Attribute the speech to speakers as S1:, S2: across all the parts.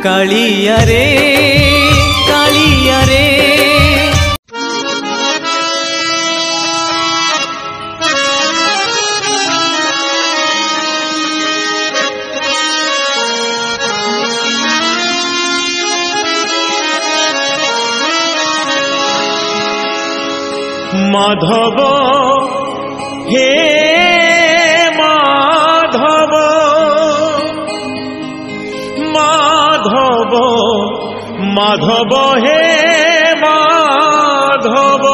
S1: कालिया रे कालिया रे। माधव हे माधव माधव माधव हे माधव।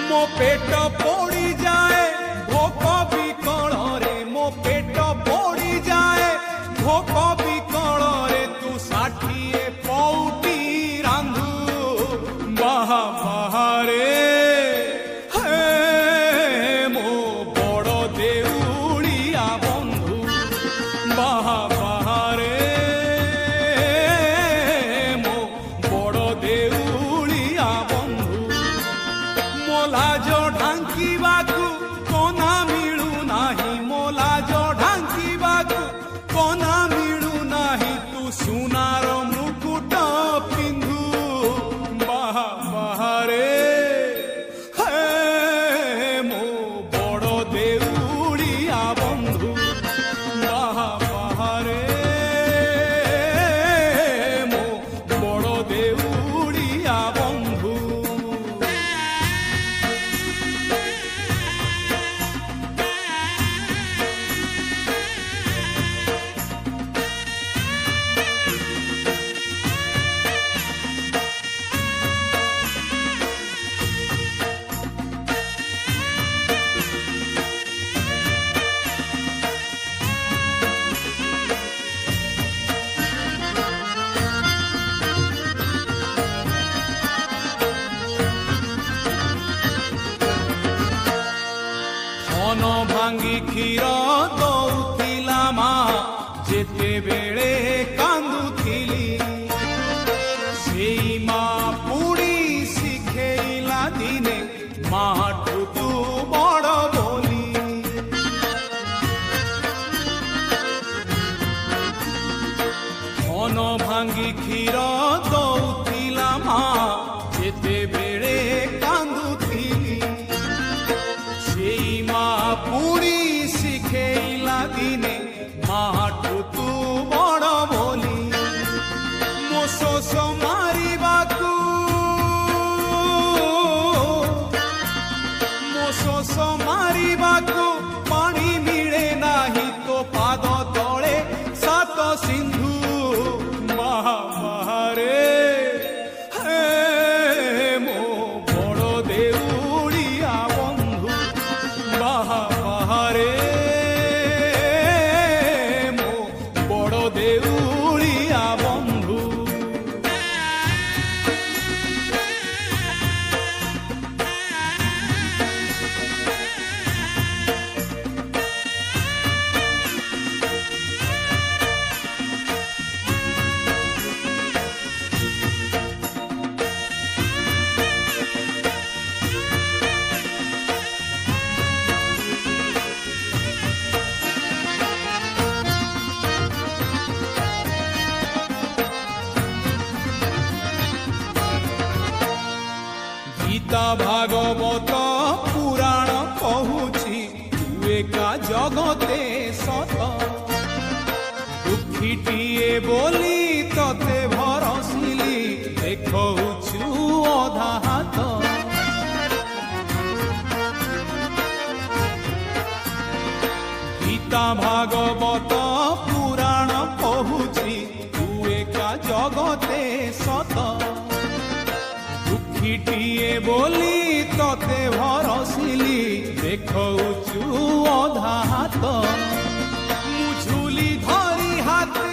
S2: मो पेट पोड़ी जाए भोक विकल रे, मो पेट पोड़ी जाए भोक विकल रे, तू 60 पौटी रांधु बाहा बाहारे। हे मो बड़ देउड़िया बंधु बाहा बाहारे, मो बड़ देउड़िया बंधु। मोलाज ढांकीबाकू कोना मिलू नाही, मोलाज ढांकीबाकू कोना मिलू नाही, तू सुनार मुकुट पिंधु बाहा बाहारे। हे मो बड़ देउड़िया बंधु बाहा बाहारे, मो बड़ देउड़िया बंधु। धन भांगी क्षीर दौथिला मा, जेते बेले कांदुथिली, सेई मा पुड़ी शिखेइला दिने माठू तू बड़ बोली। धन भांगी क्षीर दौथिला मा, जेते बेले कांदुथिली, सेई मा पुड़ी शिखेइला दिने माठू तू बड़ बोली। मो शोष मारिबाकू मो शोष मारिबाकू पानी मिले नाही, तो पाद तले 7 सिंधु बाहा बाहारे। हे मो बड़ देउड़िया बंधु बाहा बाहारे, मो बड़ देउड़िया बंधु। गीता भागवत पुराण कहूची, तू एका जगते सत। दुखीटिए बोली तते भरसिली, देखौछु अधा हाथ। गीता भागवत पुराण कहूची, तू एका जगते सत। दुखीटिए बोली तते भरसिली, देखौछु अधा हाथ। मुझुली धरी हाथे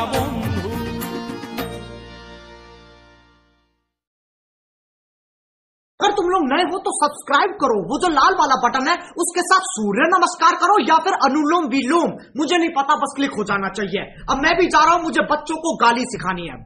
S2: बंधु।
S3: अगर तुम लोग नए हो तो सब्सक्राइब करो, वो जो लाल वाला बटन है उसके साथ सूर्य नमस्कार करो या फिर अनुलोम विलोम, मुझे नहीं पता, बस क्लिक हो जाना चाहिए। अब मैं भी जा रहा हूं, मुझे बच्चों को गाली सिखानी है।